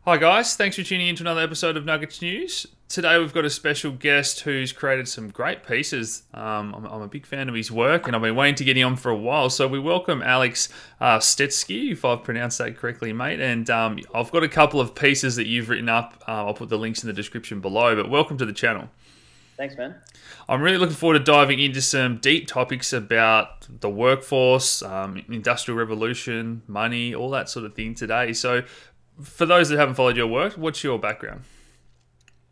Hi guys, thanks for tuning in to another episode of Nuggets News. Today we've got a special guest who's created some great pieces. I'm a big fan of his work and I've been waiting to get him on for a while. So we welcome Alex Stetsky, if I've pronounced that correctly, mate. And I've got a couple of pieces that you've written up. I'll put the links in the description below, but welcome to the channel. Thanks, man. I'm really looking forward to diving into some deep topics about the workforce, industrial revolution, money, all that sort of thing today. So for those that haven't followed your work, what's your background?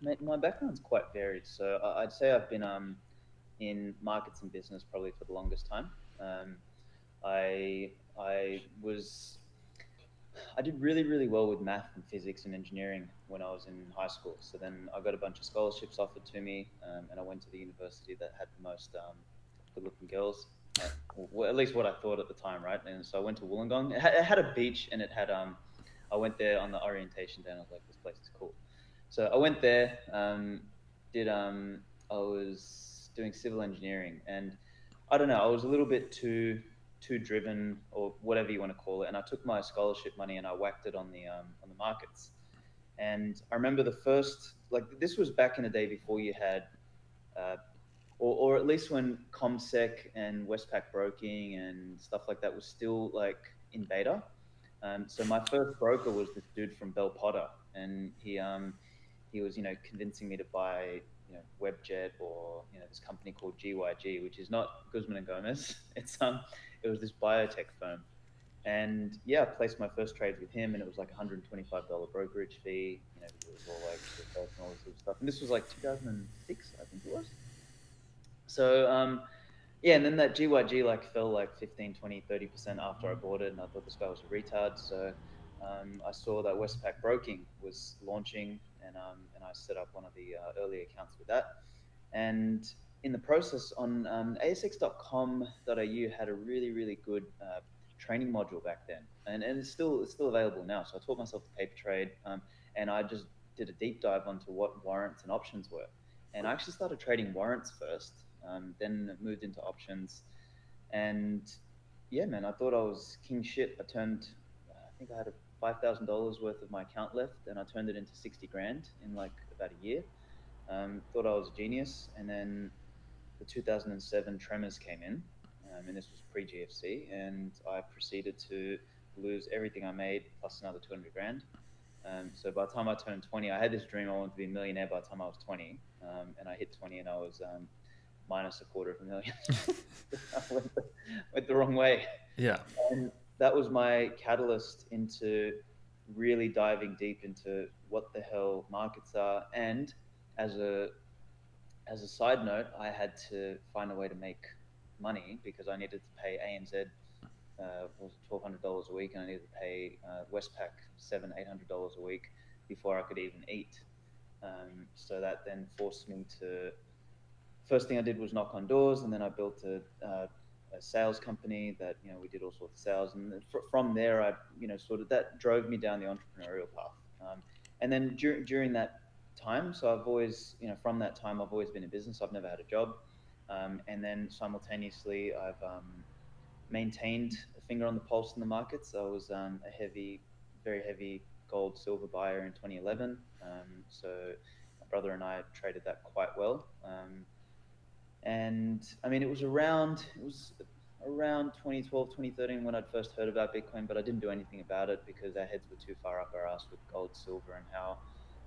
Mate, my background's quite varied. So I'd say I've been in markets and business probably for the longest time. Um, I was I did really well with math and physics and engineering when I was in high school. So then I got a bunch of scholarships offered to me, and I went to the university that had the most good-looking girls. Well, at least what I thought at the time, right? And so I went to Wollongong. It had a beach, and it had I went there on the orientation day, and I was like, this place is cool. So I went there, did I was doing civil engineering, and I don't know, I was a little bit too driven or whatever you want to call it, and I took my scholarship money and I whacked it on the markets. And I remember the first, like, this was back in the day before you had uh, or at least when ComSec and Westpac broking and stuff like that was still like in beta. So my first broker was this dude from Bell Potter, and he was convincing me to buy Webjet or this company called GYG, which is not Guzman and Gomez. It was this biotech firm, and yeah, I placed my first trades with him, and it was like $125 brokerage fee. It was all like and all this sort of stuff. And this was like 2006, I think it was. So yeah, and then that GYG like fell like 15, 20, 30% after I bought it, and I thought this guy was a retard. So I saw that Westpac Broking was launching, and I set up one of the early accounts with that. And in the process, on asx.com.au had a really good training module back then, and it's still available now. So I taught myself to paper trade, and I just did a deep dive onto what warrants and options were. And I actually started trading warrants first, then moved into options. And yeah, man, I thought I was king shit. I think I had $5,000 worth of my account left, and I turned it into 60 grand in like about a year. Thought I was a genius. And then the 2007 tremors came in, and this was pre GFC, and I proceeded to lose everything I made plus another 200 grand. So by the time I turned 20, I had this dream I wanted to be a millionaire by the time I was 20, and I hit 20 and I was minus a quarter of a million. I went the wrong way. Yeah. And that was my catalyst into really diving deep into what the hell markets are. And as a side note, I had to find a way to make money because I needed to pay ANZ was $1,200 a week, and I needed to pay Westpac $700-800 a week before I could even eat. So that then forced me to. First thing I did was knock on doors, and then I built a sales company that we did all sorts of sales, and from there I sort of that drove me down the entrepreneurial path. And then during that time, so I've always from that time I've always been in business. I've never had a job, and then simultaneously I've maintained a finger on the pulse in the markets. I was very heavy gold silver buyer in 2011. So my brother and I traded that quite well. And I mean, it was around 2012, 2013 when I'd first heard about Bitcoin, but I didn't do anything about it because our heads were too far up our ass with gold, silver, and how,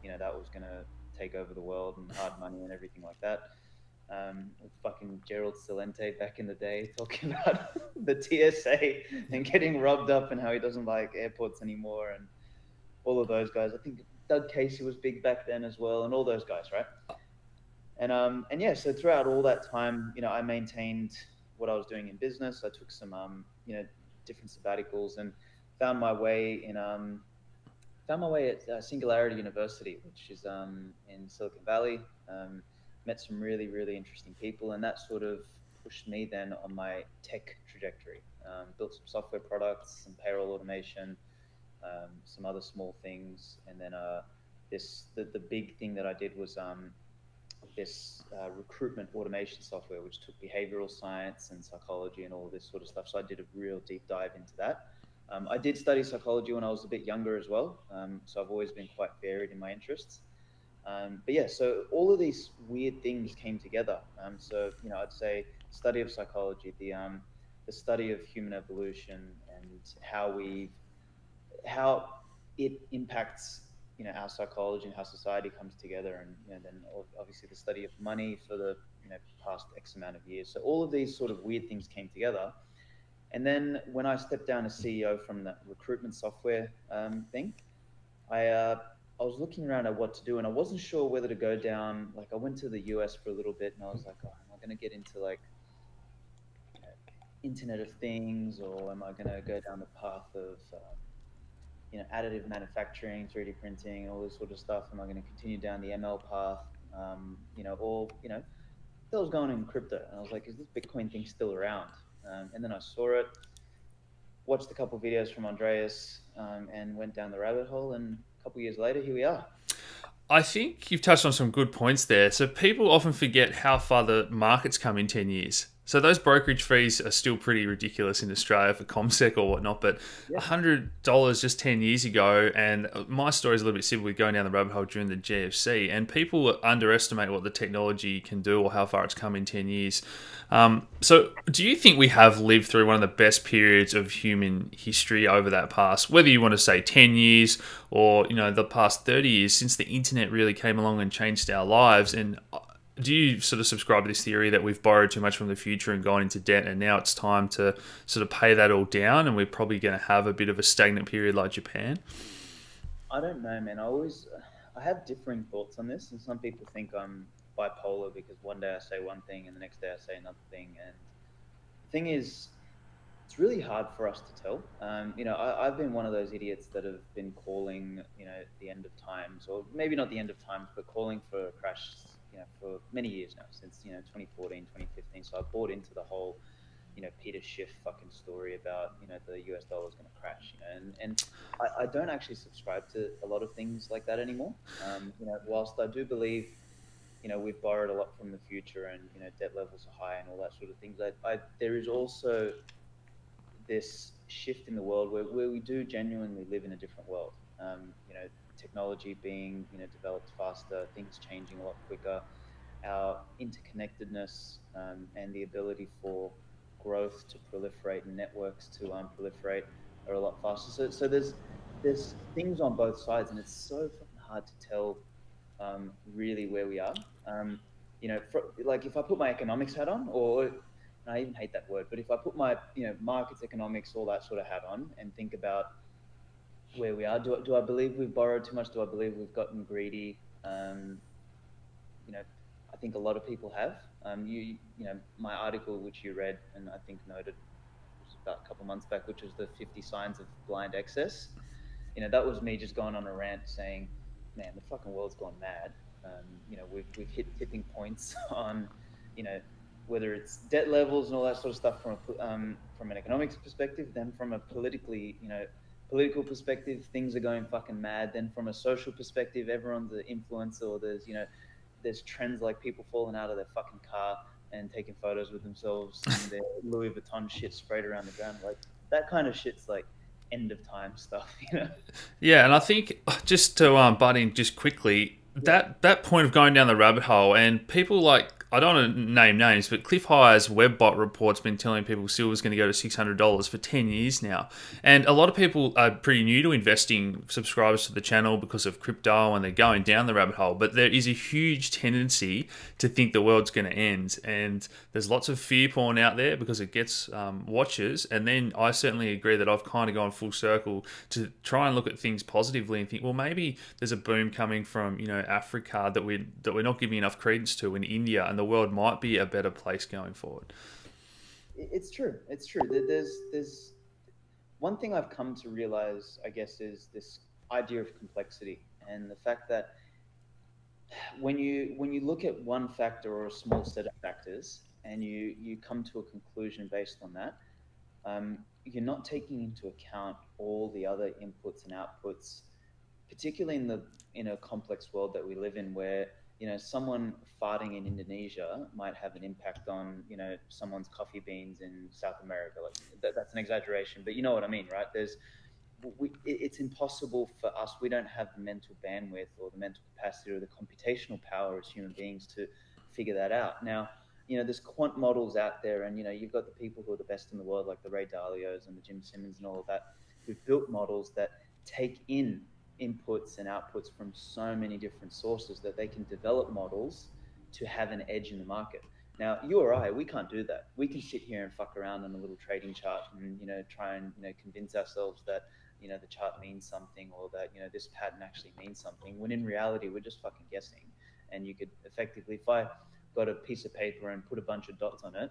that was going to take over the world and hard money and everything like that. With fucking Gerald Celente back in the day talking about the TSA and getting rubbed up and how he doesn't like airports anymore and all of those guys. I think Doug Casey was big back then as well, and all those guys, right? And yeah, so throughout all that time, I maintained what I was doing in business. I took some different sabbaticals and found my way in found my way at Singularity University, which is in Silicon Valley. Met some really interesting people, and that sort of pushed me then on my tech trajectory. Built some software products, some payroll automation, some other small things, and then the big thing that I did was this recruitment automation software, which took behavioral science and psychology and all this sort of stuff. So I did a real deep dive into that. I did study psychology when I was a bit younger as well, so I've always been quite varied in my interests. But yeah, so all of these weird things came together. So I'd say study of psychology, the study of human evolution, and how it impacts our psychology and how society comes together, and then obviously the study of money for the past X amount of years. So all of these sort of weird things came together, and then when I stepped down as CEO from the recruitment software thing, I was looking around at what to do, and I wasn't sure whether to go down. Like, I went to the US for a little bit, and I was like, oh, am I going to get into like you know, Internet of Things, or am I going to go down the path of additive manufacturing, 3D printing, all this sort of stuff? Am I going to continue down the ML path? Or I was going in crypto, and I was like, is this Bitcoin thing still around? And then I saw it, watched a couple of videos from Andreas, and went down the rabbit hole. And a couple of years later, here we are. I think you've touched on some good points there. So people often forget how far the market's come in 10 years. So those brokerage fees are still pretty ridiculous in Australia for ComSec or whatnot, but $100 just 10 years ago, and my story is a little bit simple with going down the rabbit hole during the GFC, and people underestimate what the technology can do or how far it's come in 10 years. So do you think we have lived through one of the best periods of human history over that past, whether you want to say 10 years or the past 30 years, since the internet really came along and changed our lives? And do you sort of subscribe to this theory that we've borrowed too much from the future and gone into debt, and now it's time to sort of pay that all down, and we're probably going to have a bit of a stagnant period like Japan? I don't know, man. I have differing thoughts on this, and some people think I'm bipolar because one day I say one thing and the next day I say another thing. And the thing is, it's really hard for us to tell. I've been one of those idiots that have been calling, the end of times, or maybe not the end of times, but calling for a crash, for many years now, since 2014, 2015. So I bought into the whole, Peter Schiff fucking story about the US dollar is going to crash. And I don't actually subscribe to a lot of things like that anymore. Whilst I do believe we've borrowed a lot from the future, and debt levels are high and all that sort of things, there is also this shift in the world where we do genuinely live in a different world. Technology being developed faster, things changing a lot quicker, our interconnectedness, and the ability for growth to proliferate and networks to proliferate are a lot faster. So there's things on both sides, and it's so fucking hard to tell really where we are. Like, if I put my economics hat on, or I even hate that word, but if I put my markets, economics, all that sort of hat on, and think about where we are, do I believe we've borrowed too much? Do I believe we've gotten greedy? I think a lot of people have. My article, which you read and I think noted, was about a couple months back, which was the 50 signs of blind excess. That was me just going on a rant saying, man, the fucking world's gone mad. We've hit tipping points on, whether it's debt levels and all that sort of stuff from an economics perspective, then from a political perspective, things are going fucking mad. Then from a social perspective, everyone's an influencer, or there's trends like people falling out of their fucking car and taking photos with themselves and their Louis Vuitton shit sprayed around the ground. Like, that kind of shit's like end of time stuff, Yeah, and I think, just to butt in just quickly, that point of going down the rabbit hole, and people like, I don't want to name names, but Cliff Hire's Webbot report's been telling people silver's going to go to $600 for 10 years now. And a lot of people are pretty new to investing, subscribers to the channel, because of crypto, and they're going down the rabbit hole. But there is a huge tendency to think the world's going to end. And there's lots of fear porn out there because it gets watchers. And then I certainly agree that I've kind of gone full circle to try and look at things positively and think, well, maybe there's a boom coming from, Africa that we're not giving enough credence to, in India, and the world might be a better place going forward. It's true. There's one thing I've come to realize, I guess, is this idea of complexity, and the fact that when you look at one factor or a small set of factors, and you come to a conclusion based on that, you're not taking into account all the other inputs and outputs, particularly in a complex world that we live in, where someone farting in Indonesia might have an impact on, someone's coffee beans in South America. Like that's an exaggeration, but you know what I mean, right? It's impossible for us. We don't have the mental bandwidth or the mental capacity or the computational power as human beings to figure that out. Now, there's quant models out there, and you've got the people who are the best in the world, like the Ray Dalios and the Jim Simmons and all of that, who've built models that take in inputs and outputs from so many different sources that they can develop models to have an edge in the market. Now, you or I, we can't do that. We can sit here and fuck around on a little trading chart and try and convince ourselves that the chart means something, or that this pattern actually means something, when in reality we're just fucking guessing. And you could effectively, if I got a piece of paper and put a bunch of dots on it,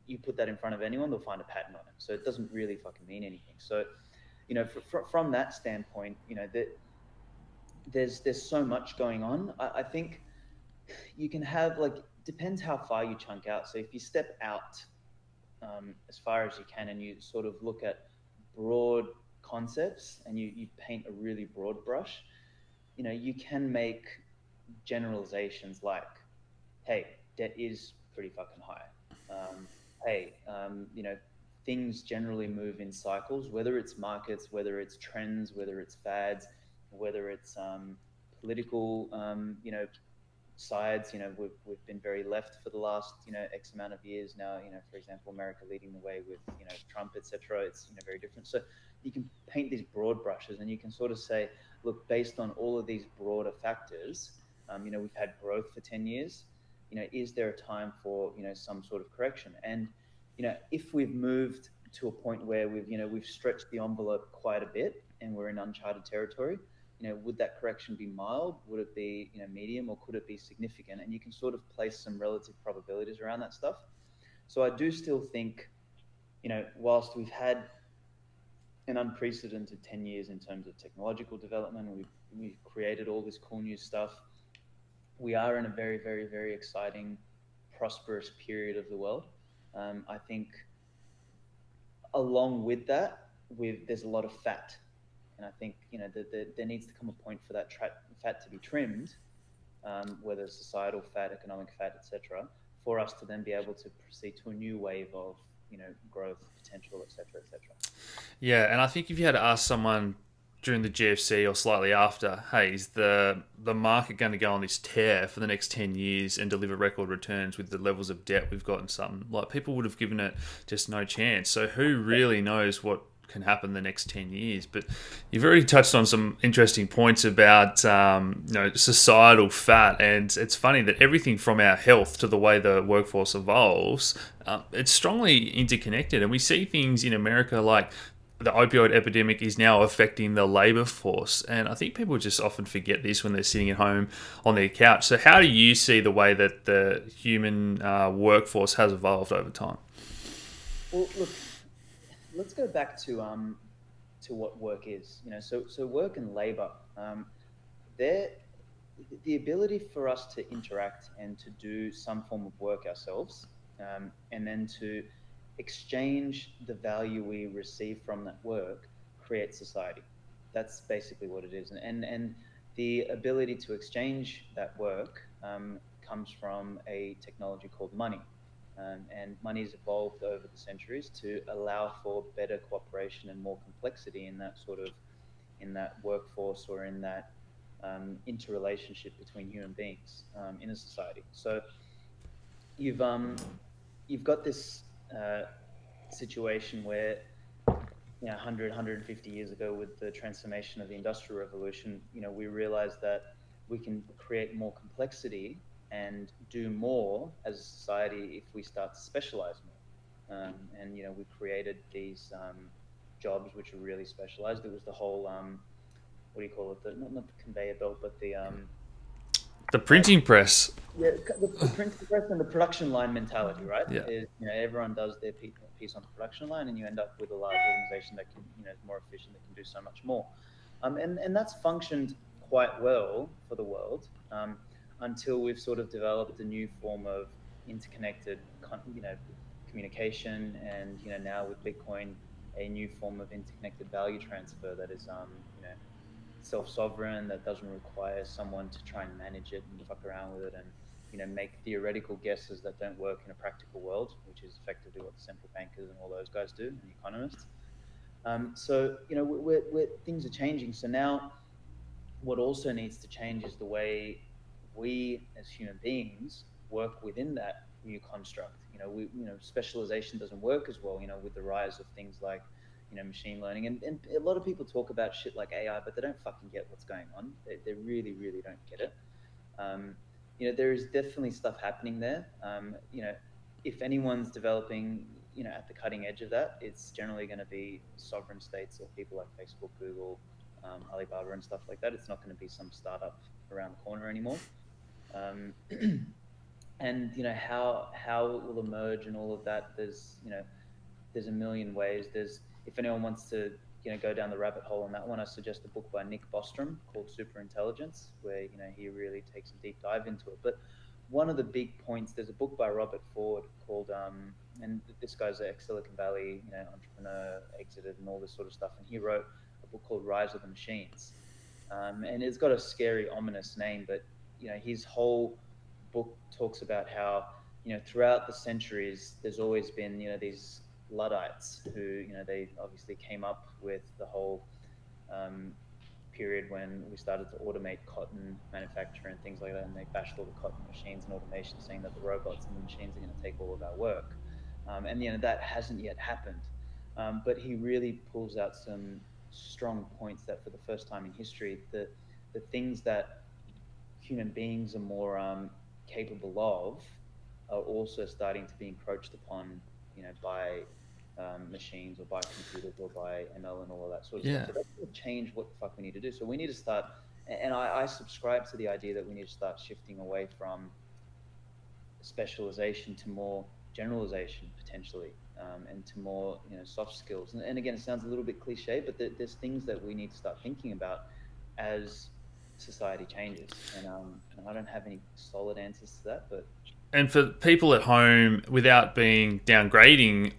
you put that in front of anyone, they'll find a pattern on it. So it doesn't really fucking mean anything. So from that standpoint, that there's so much going on. I think you can have, like, depends how far you chunk out. So if you step out as far as you can, and you sort of look at broad concepts, and you paint a really broad brush, you can make generalizations like, hey, debt is pretty fucking high. Hey, things generally move in cycles, whether it's markets, whether it's trends, whether it's fads, whether it's political, sides. We've been very left for the last, X amount of years now. For example, America leading the way with, Trump, etc. It's very different. So you can paint these broad brushes, and you can sort of say, look, based on all of these broader factors, we've had growth for 10 years. Is there a time for some sort of correction? And if we've moved to a point where we've stretched the envelope quite a bit and we're in uncharted territory, would that correction be mild? Would it be medium, or could it be significant? And you can sort of place some relative probabilities around that stuff. So I do still think, whilst we've had an unprecedented 10 years in terms of technological development, we've created all this cool new stuff, we are in a very, very, very exciting, prosperous period of the world. I think along with that, there's a lot of fat. And I think, there needs to come a point for that fat to be trimmed, whether societal fat, economic fat, etc., for us to then be able to proceed to a new wave of, growth potential, etc., etc. Yeah, and I think if you had to ask someone during the GFC or slightly after, hey, is the market going to go on this tear for the next 10 years and deliver record returns with the levels of debt we've got and something? Like, people would have given it just no chance. So who really knows what can happen the next 10 years? But you've already touched on some interesting points about societal fat, and it's funny that everything from our health to the way the workforce evolves, it's strongly interconnected. And we see things in America like the opioid epidemic is now affecting the labor force, and I think people just often forget this when they're sitting at home on their couch. So how do you see the way that the human workforce has evolved over time? Well, look, let's go back to what work is. So work and labor, the ability for us to interact and to do some form of work ourselves, and then to exchange the value we receive from that work, creates society. That's basically what it is. And the ability to exchange that work comes from a technology called money. And money's evolved over the centuries to allow for better cooperation and more complexity in that workforce, or in that interrelationship between human beings in a society. So you've got this situation where 100, 150 years ago, with the transformation of the Industrial Revolution, we realized that we can create more complexity and do more as a society if we start to specialize more. And we created these jobs which are really specialized. It was the whole what do you call it? Not the conveyor belt, but the printing press. Yeah, the printing press and the production line mentality, right? Yeah. Is, everyone does their piece on the production line, and you end up with a large organization that can, is more efficient, that can do so much more. And that's functioned quite well for the world, until we've sort of developed a new form of interconnected, communication, and now with Bitcoin, a new form of interconnected value transfer that is, self-sovereign, that doesn't require someone to try and manage it and fuck around with it and, make theoretical guesses that don't work in a practical world, which is effectively what the central bankers and all those guys do, and the economists. So, things are changing. So now what also needs to change is the way we as human beings work within that new construct. Specialization doesn't work as well, with the rise of things like, machine learning. And a lot of people talk about shit like AI, but they don't fucking get what's going on. They really, really don't get it. There is definitely stuff happening there. If anyone's developing, at the cutting edge of that, it's generally going to be sovereign states or people like Facebook, Google, Alibaba and stuff like that. It's not going to be some startup around the corner anymore. And how it will emerge and all of that, there's a million ways. If anyone wants to go down the rabbit hole on that one, I suggest a book by Nick Bostrom called Superintelligence, where he really takes a deep dive into it. But one of the big points, there's a book by Robert Ford called and this guy's an ex-Silicon Valley entrepreneur, exited and all this sort of stuff, and he wrote a book called Rise of the Machines, and it's got a scary, ominous name, but his whole book talks about how throughout the centuries there's always been these Luddites who they obviously came up with the whole period when we started to automate cotton manufacture and things like that, and they bashed all the cotton machines and automation, saying that the robots and the machines are going to take all of our work, and that hasn't yet happened, but he really pulls out some strong points that for the first time in history, the things that human beings are more capable of are also starting to be encroached upon, by machines or by computers or by ML and all of that sort of stuff. So that's going to change what the fuck we need to do. So we need to start, and I subscribe to the idea that we need to start shifting away from specialization to more generalization potentially, and to more soft skills. And again, it sounds a little bit cliche, but there's things that we need to start thinking about as society changes. And I don't have any solid answers to that, but. And for people at home, without being downgrading,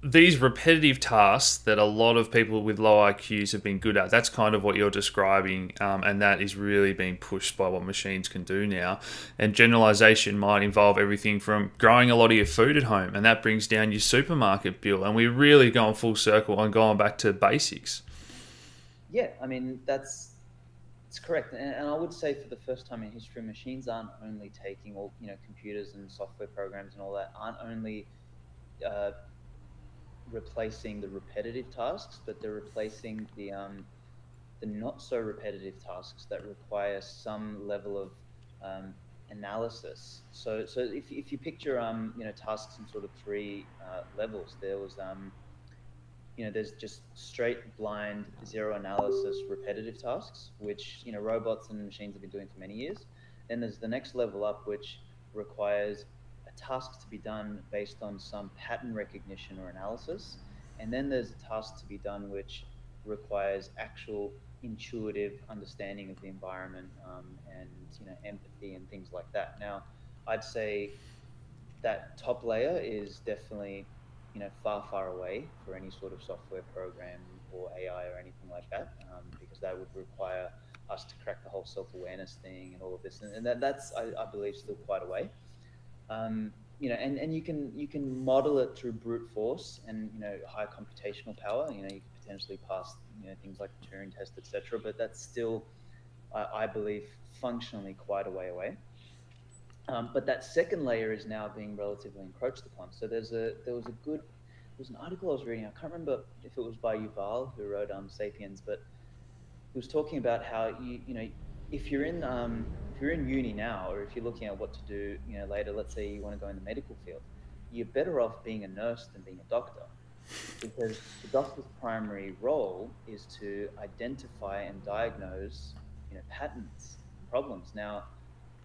these repetitive tasks that a lot of people with low IQs have been good at, that's kind of what you're describing, and that is really being pushed by what machines can do now. And generalization might involve everything from growing a lot of your food at home, and that brings down your supermarket bill. And we're really going full circle on going back to basics. Yeah, I mean, it's correct. And I would say for the first time in history, machines aren't only taking all, computers and software programs and all that aren't only replacing the repetitive tasks, but they're replacing the not so repetitive tasks that require some level of analysis. So if you picture tasks in sort of three levels, there was there's just straight, blind, zero analysis, repetitive tasks, which robots and machines have been doing for many years. Then there's the next level up, which requires a task to be done based on some pattern recognition or analysis. And then there's a task to be done which requires actual intuitive understanding of the environment, and empathy and things like that. Now, I'd say that top layer is definitely far away for any sort of software program or AI or anything like that, because that would require us to crack the whole self-awareness thing and all of this, and that's I believe still quite away. And you can model it through brute force and high computational power. You can potentially pass things like the Turing test, etc. But that's still, I believe, functionally quite a way away. But that second layer is now being relatively encroached upon. So there was an article I was reading. I can't remember if it was by Yuval, who wrote *Sapiens*, but he was talking about how if you're in uni now, or if you're looking at what to do later, let's say you want to go in the medical field, you're better off being a nurse than being a doctor, because the doctor's primary role is to identify and diagnose patterns, problems. Now,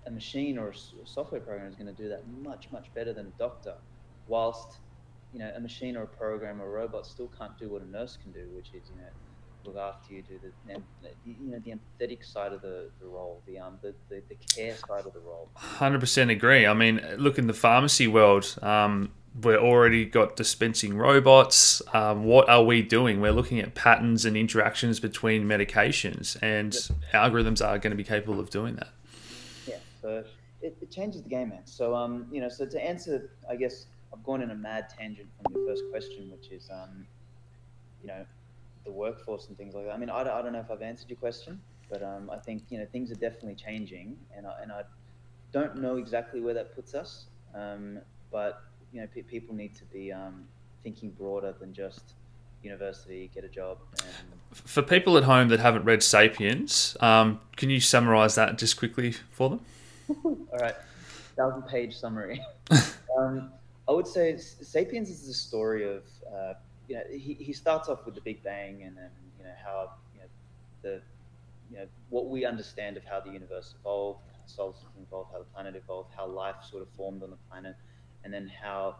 a machine or a software program is going to do that much better than a doctor, whilst a machine or a program or a robot still can't do what a nurse can do, which is look after you, do the empathetic side of the role, the care side of the role. 100% agree. I mean, look, in the pharmacy world, we're already got dispensing robots. What are we doing? We're looking at patterns and interactions between medications, and Yep. algorithms are going to be capable of doing that. Yeah, so it changes the game, man. So so to answer, I guess I've gone in a mad tangent from your first question, which is you know, the workforce and things like that. I mean, I don't know if I've answered your question, but I think things are definitely changing, and I don't know exactly where that puts us. But people need to be thinking broader than just university, get a job, and For people at home that haven't read *Sapiens*, can you summarize that just quickly for them? all right, 1,000-page summary. Um, I would say *Sapiens* is the story of he starts off with the Big Bang, and then how the what we understand of how the universe evolved, how the solar system evolved, how the planet evolved, how life sort of formed on the planet, and then how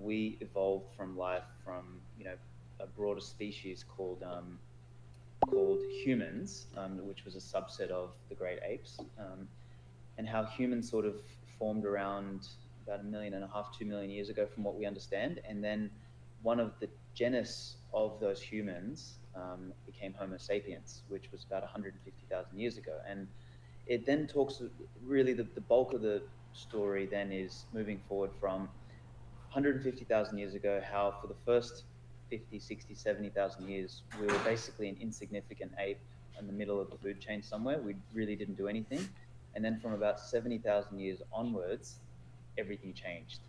we evolved from life from a broader species called humans, which was a subset of the great apes, and how humans sort of formed around about 1.5 million, 2 million years ago, from what we understand, and then one of the genus of those humans became Homo sapiens, which was about 150,000 years ago. And it then talks really the bulk of the story then is moving forward from 150,000 years ago, how for the first 50, 60, 70,000 years, we were basically an insignificant ape in the middle of the food chain somewhere. We really didn't do anything. And then from about 70,000 years onwards, everything changed.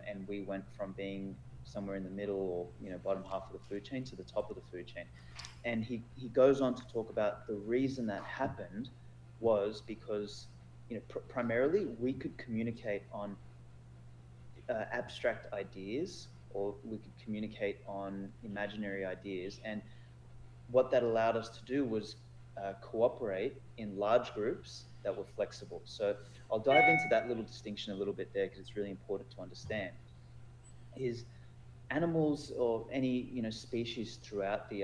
And we went from being somewhere in the middle, or bottom half of the food chain, to the top of the food chain. And he goes on to talk about the reason that happened was because primarily we could communicate on abstract ideas, or we could communicate on imaginary ideas. And what that allowed us to do was cooperate in large groups that were flexible. So I'll dive into that little distinction a little bit there, because it's really important to understand. Is animals, or any species throughout the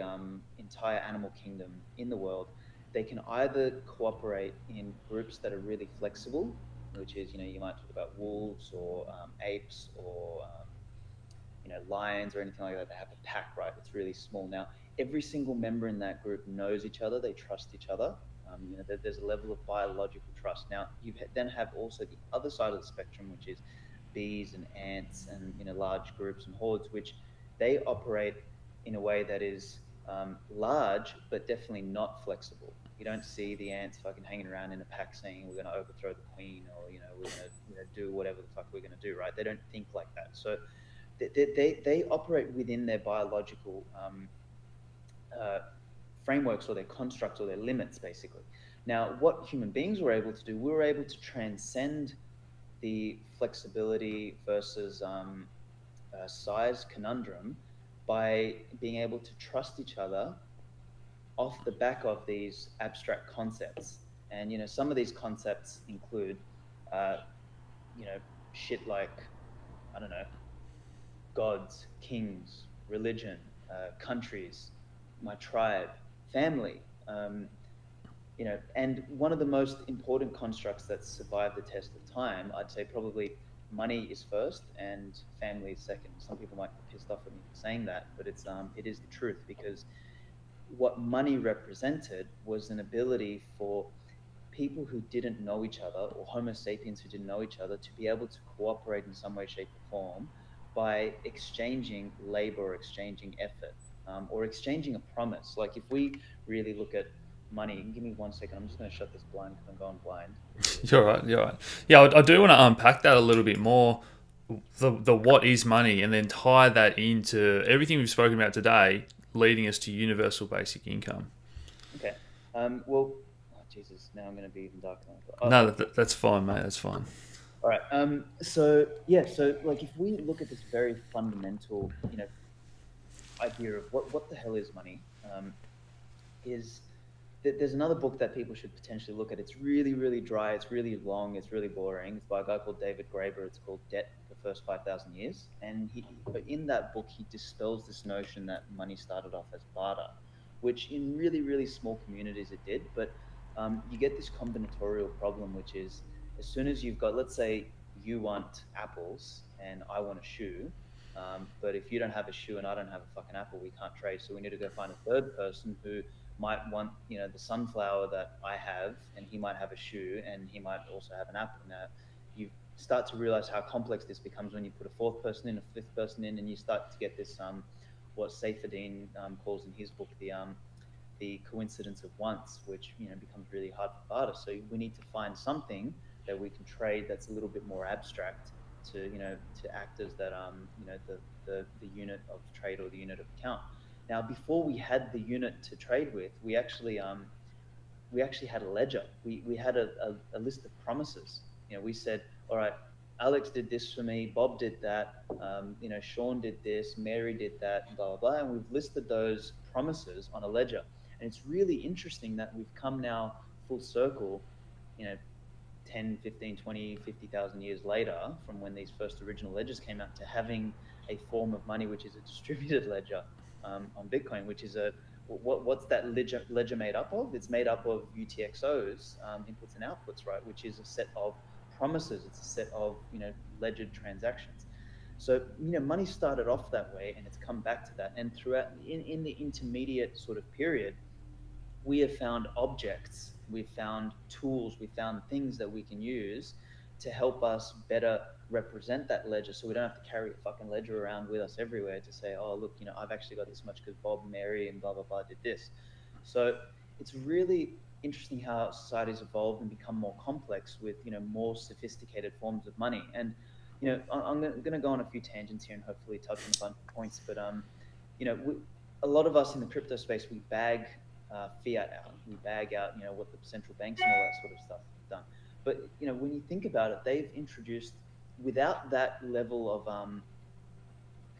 entire animal kingdom in the world, they can either cooperate in groups that are really flexible, which is you might talk about wolves, or apes, or lions, or anything like that. They have a pack, right? It's really small. Now, every single member in that group knows each other. They trust each other. There's a level of biological trust. Now, you then have also the other side of the spectrum, which is bees and ants, and large groups and hordes, which they operate in a way that is large, but definitely not flexible. You don't see the ants fucking hanging around in a pack saying we're going to overthrow the queen, or we're going to do whatever the fuck we're going to do, right? They don't think like that. So they operate within their biological uh, frameworks, or their constructs, or their limits, basically. Now, what human beings were able to do, we were able to transcend the flexibility versus size conundrum by being able to trust each other off the back of these abstract concepts. And some of these concepts include, uh, shit like, I don't know, gods, kings, religion, countries, my tribe, family. And one of the most important constructs that survived the test of time, I'd say probably money is first and family is second. Some people might be pissed off at me for saying that, but it is the truth, because what money represented was an ability for people who didn't know each other, or Homo sapiens who didn't know each other, to be able to cooperate in some way, shape, or form by exchanging labor, or exchanging effort, or exchanging a promise. Like, if we really look at money, give me 1 second. I'm just going to shut this blind because I'm going blind. You're right. You're right. Yeah, I do want to unpack that a little bit more. The what is money, and then tie that into everything we've spoken about today, leading us to universal basic income. Okay. Well, oh, Jesus, now I'm going to be even darker. No, that's fine, mate. That's fine. All right. So yeah. So like, if we look at this very fundamental, idea of what the hell is money, is there's another book that people should potentially look at. It's really, really dry. It's really long. It's really boring. It's by a guy called David Graeber. It's called Debt: The First 5,000 Years. And but in that book, he dispels this notion that money started off as barter, which in really, really small communities it did. But you get this combinatorial problem, which is, as soon as you've got, let's say, you want apples and I want a shoe. But if you don't have a shoe and I don't have a fucking apple, we can't trade. So we need to go find a third person who might want, the sunflower that I have, and he might have a shoe and he might also have an apple. Now, you start to realize how complex this becomes when you put a fourth person in, a fifth person in, and you start to get this, what Seyfedin calls in his book, the coincidence of wants, which becomes really hard for barter. So we need to find something that we can trade that's a little bit more abstract to act as that the unit of trade or the unit of account. Now, before we had the unit to trade with, we actually had a ledger. We had a list of promises. We said, all right, Alex did this for me, Bob did that, Sean did this, Mary did that, blah, blah, blah. And we've listed those promises on a ledger. And it's really interesting that we've come now full circle, 10, 15, 20, 50,000 years later from when these first original ledgers came out to having a form of money, which is a distributed ledger on Bitcoin, which is what's that ledger made up of? It's made up of UTXOs, inputs and outputs, right? Which is a set of promises. It's a set of, ledgered transactions. So, money started off that way and it's come back to that. And throughout in the intermediate sort of period, we have found objects, we've found tools, we found things that we can use to help us better represent that ledger, so we don't have to carry a fucking ledger around with us everywhere to say, oh, look, I've actually got this much because Bob, Mary, and blah, blah, blah did this. So it's really interesting how society's evolved and become more complex with, more sophisticated forms of money. And, I'm going to go on a few tangents here and hopefully touch on a bunch of points, but, a lot of us in the crypto space, we bag fiat out. We bag out, what the central banks and all that sort of stuff have done. But, when you think about it, they've introduced, without that level of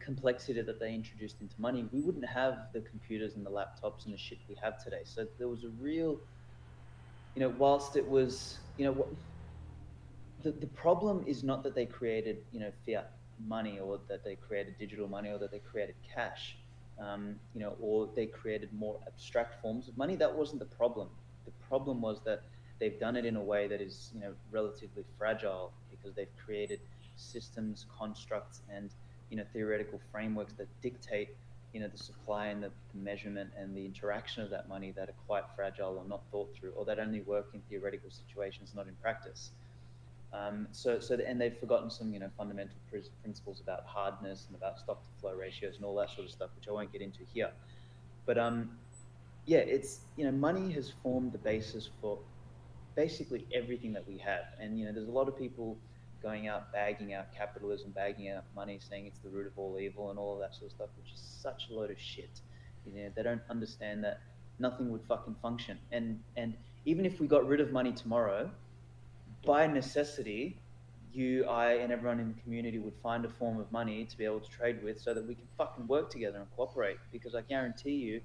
complexity that they introduced into money, we wouldn't have the computers and the laptops and the shit we have today. So there was a real, whilst it was, the problem is not that they created, fiat money, or that they created digital money, or that they created cash. Or they created more abstract forms of money. That wasn't the problem. The problem was that they've done it in a way that is, relatively fragile, because they've created systems, constructs, and, theoretical frameworks that dictate, the supply and the measurement and the interaction of that money that are quite fragile or not thought through, or that only work in theoretical situations, not in practice. And they've forgotten some, fundamental principles about hardness and about stock to flow ratios and all that sort of stuff, which I won't get into here. But it's, money has formed the basis for basically everything that we have. And, there's a lot of people going out, bagging out capitalism, bagging out money, saying it's the root of all evil and all of that sort of stuff, which is such a load of shit. They don't understand that nothing would fucking function. And even if we got rid of money tomorrow, by necessity, you, I, and everyone in the community would find a form of money to be able to trade with, so that we can fucking work together and cooperate. Because I guarantee you,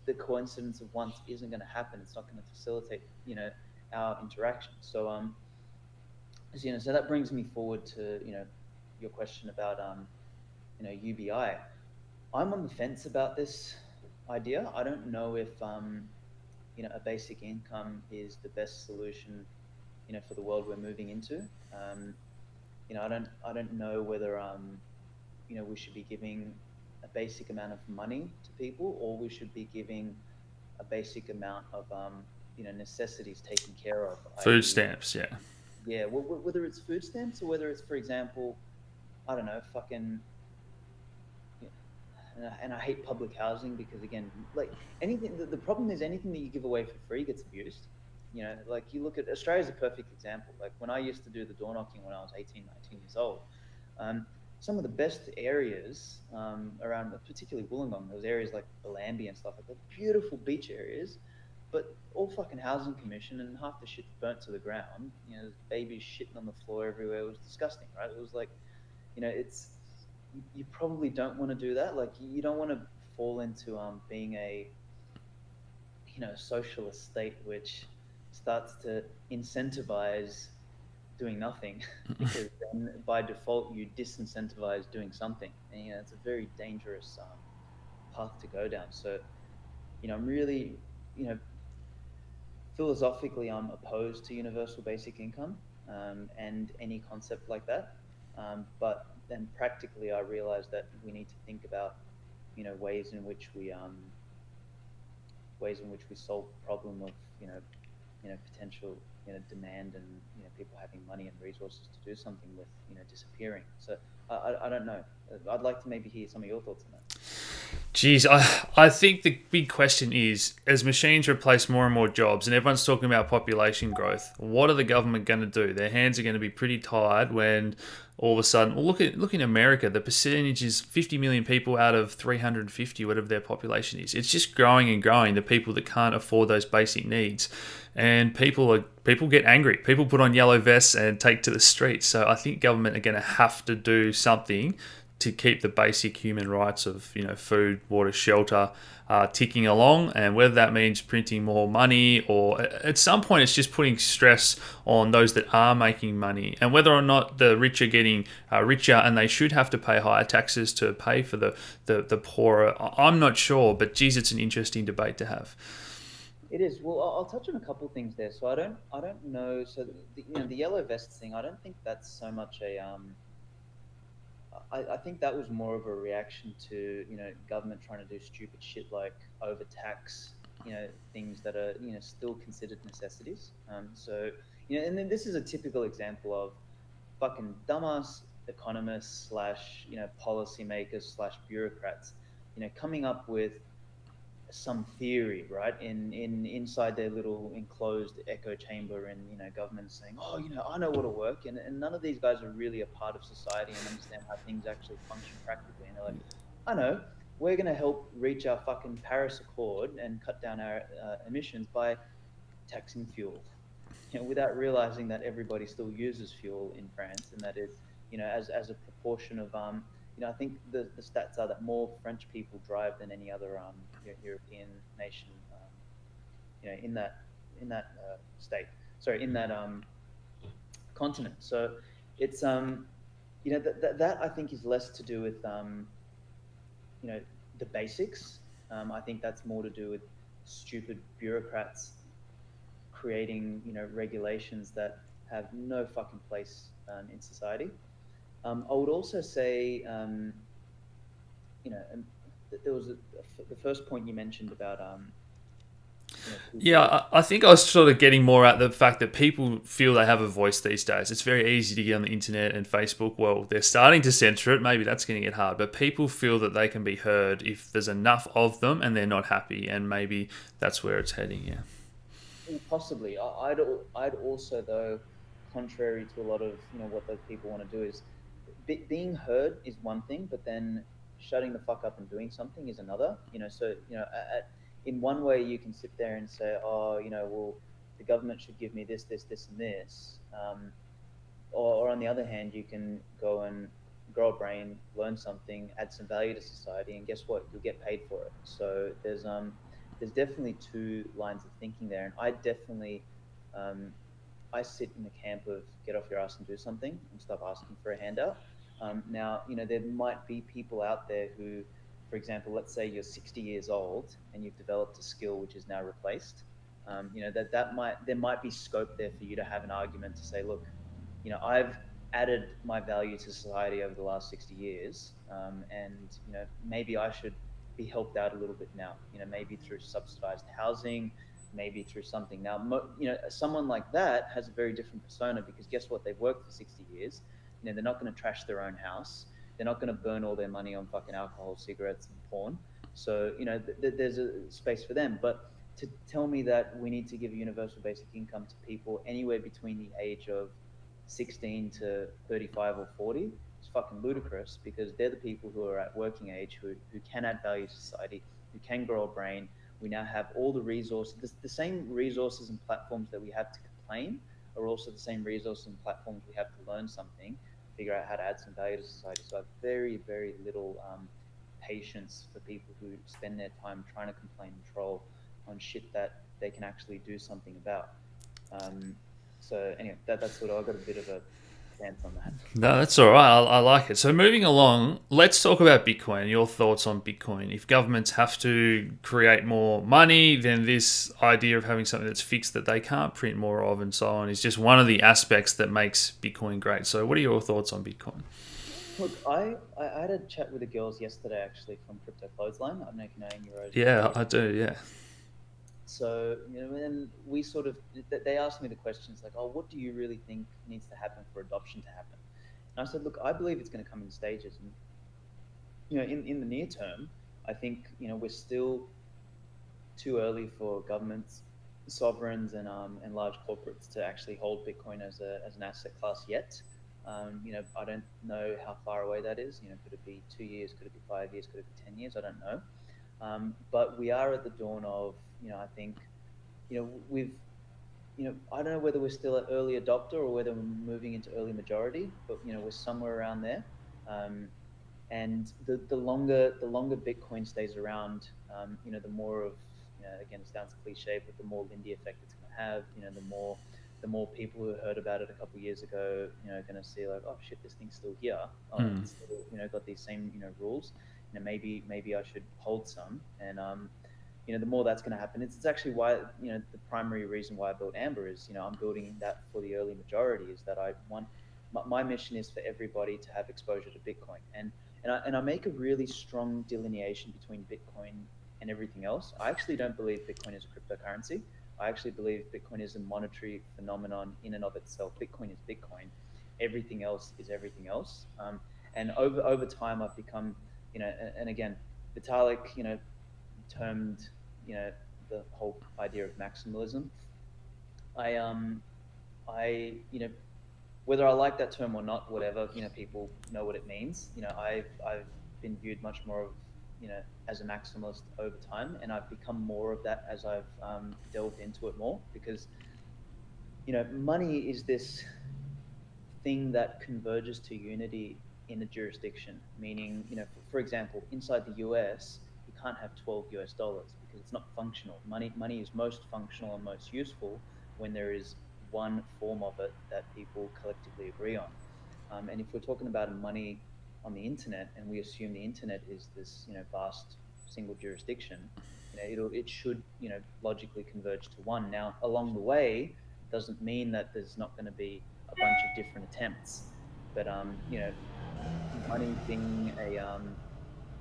the coincidence of wants isn't going to happen. It's not going to facilitate, our interaction. So, so that brings me forward to, your question about, UBI. I'm on the fence about this idea. I don't know if, a basic income is the best solution, for the world we're moving into. I don't know whether, we should be giving a basic amount of money to people, or we should be giving a basic amount of, necessities taken care of. Food stamps, yeah. Yeah, whether it's food stamps, or whether it's, for example, I don't know, fucking, and I hate public housing, because again, like anything, the problem is anything that you give away for free gets abused. Like you look at Australia's a perfect example. Like when I used to do the door knocking when I was 18, 19 years old, some of the best areas around, particularly Wollongong, those areas like Belambie and stuff like that, beautiful beach areas, but all fucking housing commission, and half the shit's burnt to the ground. There's babies shitting on the floor everywhere. It was disgusting, right? It was like, it's, you probably don't want to do that. Like you don't want to fall into being a, socialist state which starts to incentivize doing nothing, because then by default you disincentivize doing something, and it's a very dangerous path to go down. So I'm really, philosophically I'm opposed to universal basic income, and any concept like that. But then practically, I realized that we need to think about, ways in which we solve the problem of, potential, demand and, people having money and resources to do something with, disappearing. So I don't know. I'd like to maybe hear some of your thoughts on that. Geez, I think the big question is, as machines replace more and more jobs, and everyone's talking about population growth, what are the government going to do? Their hands are going to be pretty tired when all of a sudden, well, look in America, the percentage is 50 million people out of 350, whatever their population is. It's just growing and growing, the people that can't afford those basic needs. And people get angry. People put on yellow vests and take to the streets. So I think government are going to have to do something to keep the basic human rights of, food, water, shelter ticking along. And whether that means printing more money, or at some point it's just putting stress on those that are making money, and whether or not the rich are getting richer and they should have to pay higher taxes to pay for the poorer. I'm not sure, but geez, it's an interesting debate to have. It is. Well, I'll touch on a couple of things there. So I don't know. So the yellow vest thing, I don't think that's so much a I think that was more of a reaction to, government trying to do stupid shit like overtax, things that are, still considered necessities. So, and then this is a typical example of fucking dumbass economists slash, policymakers slash bureaucrats, coming up with some theory, right? In inside their little enclosed echo chamber, and government saying, oh, I know what'll work, and none of these guys are really a part of society and understand how things actually function practically. And they're like, I know, we're gonna help reach our fucking Paris Accord and cut down our emissions by taxing fuel, without realizing that everybody still uses fuel in France, and that is, as a proportion of I think the stats are that more French people drive than any other European nation, in that state. Sorry, in that continent. So it's that I think is less to do with the basics. I think that's more to do with stupid bureaucrats creating regulations that have no fucking place in society. I would also say, there was the first point you mentioned about, Yeah, I think I was sort of getting more at the fact that people feel they have a voice these days. It's very easy to get on the internet and Facebook. Well, they're starting to censor it. Maybe that's going to get hard. But people feel that they can be heard if there's enough of them and they're not happy. And maybe that's where it's heading, yeah. Possibly. I'd also, though, contrary to a lot of what those people want to do, is being heard is one thing, but then shutting the fuck up and doing something is another. So in one way you can sit there and say, oh, well, the government should give me this, this, this, and this, or on the other hand, you can go and grow a brain, learn something, add some value to society, and guess what? You'll get paid for it. So there's definitely two lines of thinking there, and I definitely I sit in the camp of get off your ass and do something and stop asking for a handout. Now, there might be people out there who, for example, let's say you're 60 years old and you've developed a skill which is now replaced. There might be scope there for you to have an argument to say, look, I've added my value to society over the last 60 years, and maybe I should be helped out a little bit now. Maybe through subsidized housing, maybe through something. Now, someone like that has a very different persona, because guess what? They've worked for 60 years. They're not going to trash their own house. They're not going to burn all their money on fucking alcohol, cigarettes, and porn. So, there's a space for them. But to tell me that we need to give a universal basic income to people anywhere between the age of 16 to 35 or 40 is fucking ludicrous, because they're the people who are at working age, who can add value to society, who can grow a brain. We now have all the resources, the same resources and platforms that we have to complain are also the same resources and platforms we have to learn something, figure out how to add some value to society. So I have very, very little patience for people who spend their time trying to complain and troll on shit that they can actually do something about. So anyway, that's what I got a bit of a chance on that. No, that's all right. I like it. So moving along, let's talk about Bitcoin. Your thoughts on Bitcoin? If governments have to create more money, then this idea of having something that's fixed that they can't print more of and so on is just one of the aspects that makes Bitcoin great. So what are your thoughts on Bitcoin? Look, I had a chat with the girls yesterday actually from Crypto Clothesline. I don't know if you know Amy Rose. Yeah, I do. Yeah. So, and we sort of, they asked me the questions like, oh, what do you really think needs to happen for adoption to happen? And I said, look, I believe it's going to come in stages. And, in the near term, I think, we're still too early for governments, sovereigns, and large corporates to actually hold Bitcoin as an asset class yet. I don't know how far away that is. Could it be 2 years? Could it be 5 years? Could it be 10 years? I don't know. But we are at the dawn of, I think, we've, I don't know whether we're still an early adopter or whether we're moving into early majority, but, we're somewhere around there. And the longer Bitcoin stays around, the more of, again, it sounds cliche, but the more Lindy effect it's going to have. The more people who heard about it a couple of years ago, are going to see like, oh shit, this thing's still here. Oh, it's still, got these same, rules. Maybe I should hold some. And the more that's going to happen, it's actually why, the primary reason why I built Amber is, I'm building that for the early majority. Is that I want my mission is for everybody to have exposure to Bitcoin, and I make a really strong delineation between Bitcoin and everything else. I actually don't believe Bitcoin is a cryptocurrency. I actually believe Bitcoin is a monetary phenomenon in and of itself. Bitcoin is Bitcoin. Everything else is everything else. And over time, I've become, and again, Vitalik, termed, the whole idea of maximalism. I whether I like that term or not, whatever, people know what it means. I've been viewed much more of, as a maximalist over time, and I've become more of that as I've delved into it more because, money is this thing that converges to unity in a jurisdiction. Meaning, for example, inside the US, you can't have 12 US dollars because it's not functional. Money is most functional and most useful when there is one form of it that people collectively agree on. And if we're talking about money on the internet, and we assume the internet is this, vast single jurisdiction, it should, logically converge to one. Now, along the way, doesn't mean that there's not going to be a bunch of different attempts, but money being a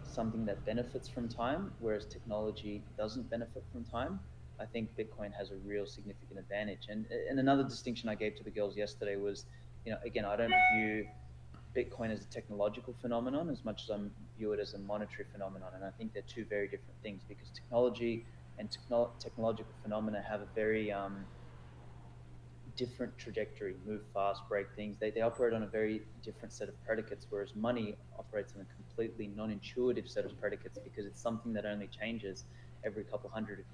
something that benefits from time, whereas technology doesn't benefit from time. I think Bitcoin has a real significant advantage. And another distinction I gave to the girls yesterday was, again, I don't view Bitcoin as a technological phenomenon as much as I view it as a monetary phenomenon. And I think they're two very different things because technology and technological phenomena have a very different trajectory, move fast, break things. They operate on a very different set of predicates, whereas money operates on a completely non-intuitive set of predicates because it's something that only changes every couple hundred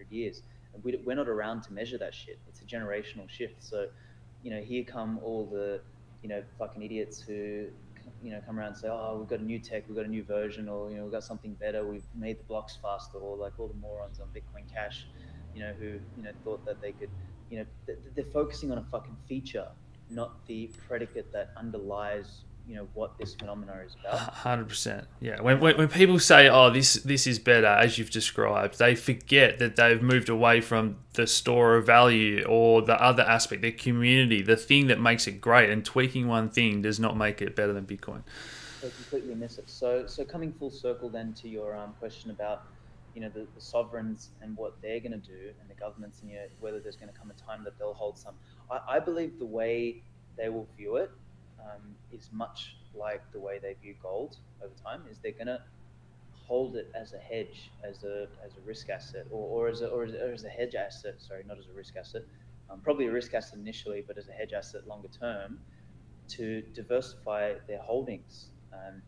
years. And we're not around to measure that shit. It's a generational shift. So, here come all the, fucking idiots who, come around and say, oh, we've got a new tech, we've got a new version, or, we've got something better, we've made the blocks faster, or like all the morons on Bitcoin Cash, who, thought that they could, they're focusing on a fucking feature, not the predicate that underlies, what this phenomena is about. 100%. Yeah. When people say, "Oh, this is better," as you've described, they forget that they've moved away from the store of value or the other aspect, the community, the thing that makes it great. And tweaking one thing does not make it better than Bitcoin. They completely miss it. So coming full circle then to your question about, the sovereigns and what they're going to do, and the governments, and whether there's going to come a time that they'll hold some. I believe the way they will view it is much like the way they view gold over time. Is they're going to hold it as a hedge, as a risk asset, or as a hedge asset. Sorry, not as a risk asset. Probably a risk asset initially, but as a hedge asset longer term, to diversify their holdings.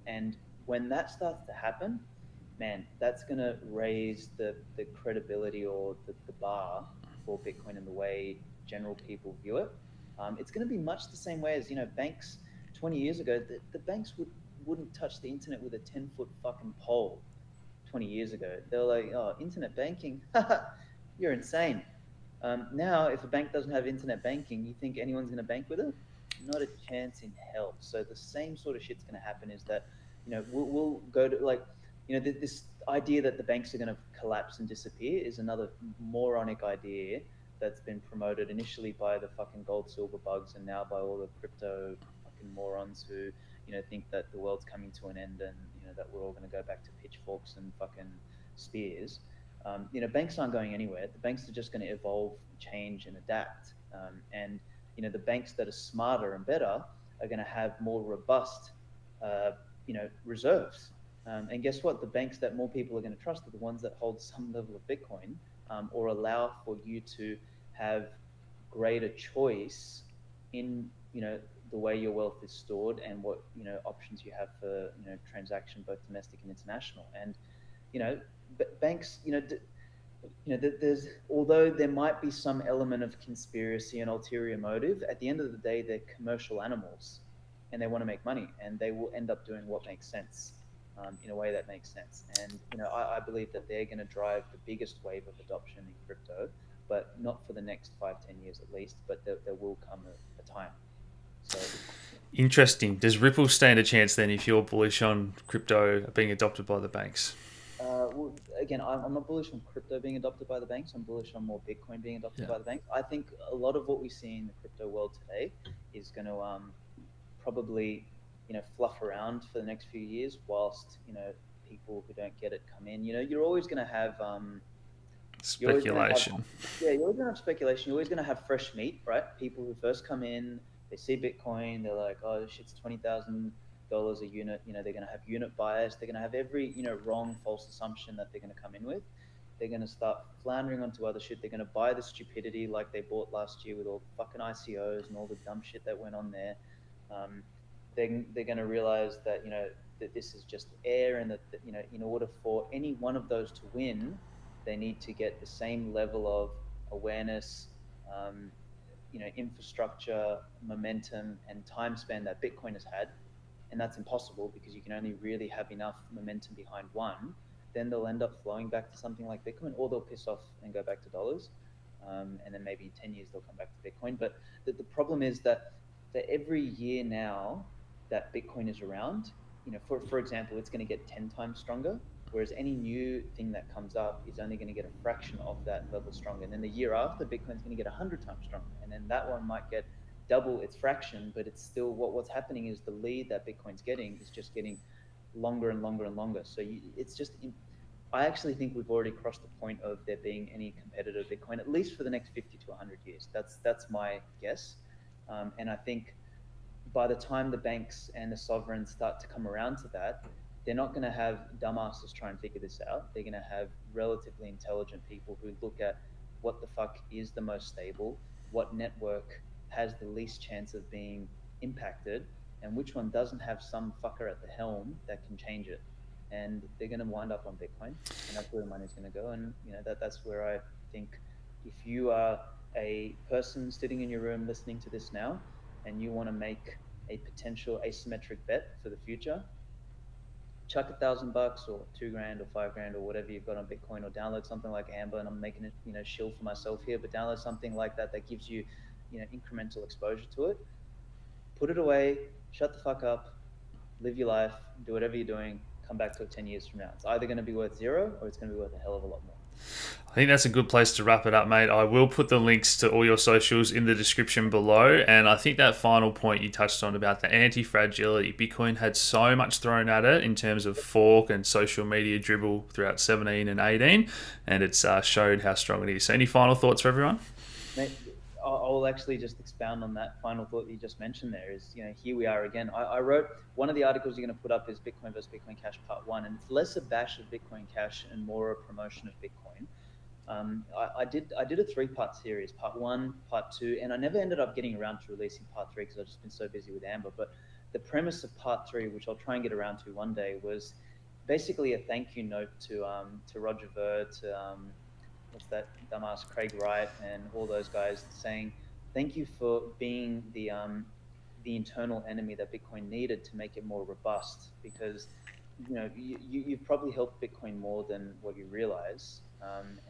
And when that starts to happen, man, that's going to raise the credibility or the bar for Bitcoin and the way general people view it. It's going to be much the same way as, banks 20 years ago. The banks wouldn't touch the internet with a 10-foot fucking pole 20 years ago. They're like, oh, internet banking? You're insane. Now, if a bank doesn't have internet banking, you think anyone's going to bank with it? Not a chance in hell. So the same sort of shit's going to happen. Is that, we'll go to, like, this idea that the banks are going to collapse and disappear is another moronic idea that's been promoted initially by the fucking gold silver bugs, and now by all the crypto fucking morons who think that the world's coming to an end, and that we're all going to go back to pitchforks and fucking spears. Banks aren't going anywhere. The banks are just going to evolve, change, and adapt. And the banks that are smarter and better are going to have more robust, reserves. And guess what? The banks that more people are going to trust are the ones that hold some level of Bitcoin, or allow for you to have greater choice in the way your wealth is stored, and what options you have for transaction, both domestic and international. And banks, there's, although there might be some element of conspiracy and ulterior motive, at the end of the day, they're commercial animals, and they want to make money, and they will end up doing what makes sense, in a way that makes sense. And I believe that they're going to drive the biggest wave of adoption in crypto, but not for the next 5-10 years at least. But there will come a time. So Interesting. Does Ripple stand a chance then if you're bullish on crypto being adopted by the banks? Well, again, I'm not bullish on crypto being adopted by the banks. I'm bullish on more Bitcoin being adopted by the banks. I think a lot of what we see in the crypto world today is going to probably fluff around for the next few years, whilst people who don't get it come in. You're always going to have Speculation. You're always going to have speculation. You're always going to have fresh meat, right? People who first come in, they see Bitcoin, they're like, oh, this shit's $20,000 a unit. They're going to have unit bias. They're going to have every wrong, false assumption that they're going to come in with. They're going to start floundering onto other shit. They're going to buy the stupidity like they bought last year with all the fucking ICOs and all the dumb shit that went on there. They're going to realize that that this is just air, and that in order for any one of those to win, they need to get the same level of awareness, infrastructure, momentum, and time span that Bitcoin has had. And that's impossible, because you can only really have enough momentum behind one. Then they'll end up flowing back to something like Bitcoin, or they'll piss off and go back to dollars. And then maybe 10 years they'll come back to Bitcoin. But the problem is that every year now that Bitcoin is around, for example, it's going to get 10 times stronger, whereas any new thing that comes up is only going to get a fraction of that level stronger. And then the year after, Bitcoin's going to get 100 times stronger. And then that one might get double its fraction, but it's still, what's happening is the lead that Bitcoin's getting is just getting longer and longer and longer. So it's just, I actually think we've already crossed the point of there being any competitor Bitcoin, at least for the next 50 to 100 years. That's my guess. And I think by the time the banks and the sovereigns start to come around to that, they're not going to have dumbasses try and figure this out. They're going to have relatively intelligent people who look at what the fuck is the most stable, what network has the least chance of being impacted, and which one doesn't have some fucker at the helm that can change it. And they're going to wind up on Bitcoin, and that's where the money's going to go. And that's where I think, if you are a person sitting in your room listening to this now, and you want to make a potential asymmetric bet for the future, chuck $1,000 or $2,000 or $5,000 or whatever you've got on Bitcoin, or download something like Amber. And I'm making it shill for myself here, but download something like that gives you incremental exposure to it. Put it away, shut the fuck up, live your life, do whatever you're doing, come back to it 10 years from now. It's either going to be worth zero, or it's going to be worth a hell of a lot more. I think that's a good place to wrap it up, mate. I will put the links to all your socials in the description below. And I think that final point you touched on about the anti-fragility, Bitcoin had so much thrown at it in terms of fork and social media dribble throughout 17 and 18, and it's showed how strong it is. So any final thoughts for everyone? Mate, I'll actually just expound on that final thought that you just mentioned there. Is, here we are again. I wrote, one of the articles you're going to put up is Bitcoin versus Bitcoin Cash Part 1, and it's less a bash of Bitcoin Cash and more a promotion of Bitcoin. I did a 3-part series, Part 1, Part 2, and I never ended up getting around to releasing Part 3 because I've just been so busy with Amber. But the premise of Part 3, which I'll try and get around to one day, was basically a thank you note to Roger Ver, to what's that dumbass Craig Wright, and all those guys, saying thank you for being the internal enemy that Bitcoin needed to make it more robust, because you've probably helped Bitcoin more than what you realize,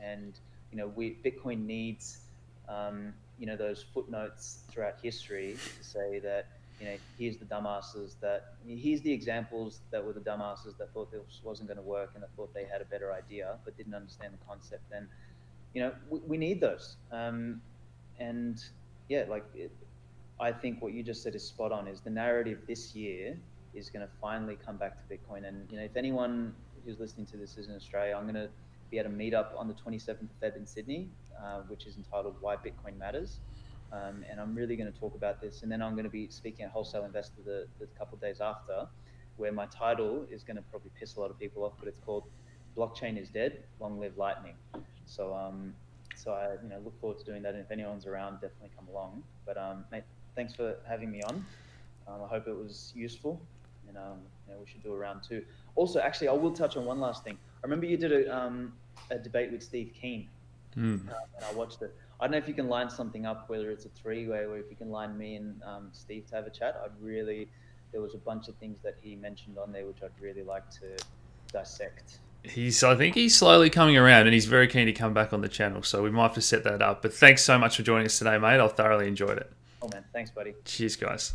and Bitcoin needs those footnotes throughout history to say that, here's the dumbasses here's the examples that were the dumbasses that thought this wasn't going to work and that thought they had a better idea but didn't understand the concept. Then, we need those. And yeah, I think what you just said is spot on. Is the narrative this year is going to finally come back to Bitcoin. And if anyone who's listening to this is in Australia, I'm going to be at a meetup on the 27th of Feb in Sydney, which is entitled Why Bitcoin Matters. And I'm really going to talk about this. And then I'm going to be speaking at Wholesale Investor the couple of days after, where my title is going to probably piss a lot of people off, but it's called Blockchain is Dead, Long Live Lightning. So I look forward to doing that. And if anyone's around, definitely come along. But mate, thanks for having me on. I hope it was useful. And we should do a round two. Also, actually, I will touch on one last thing. I remember you did a debate with Steve Keen, and I watched it. I don't know if you can line something up, whether it's a three-way or if you can line me and Steve to have a chat. There was a bunch of things that he mentioned on there which I'd really like to dissect. I think he's slowly coming around, and he's very keen to come back on the channel, so we might have to set that up. But thanks so much for joining us today, mate. I've thoroughly enjoyed it. Oh man, thanks buddy. Cheers guys.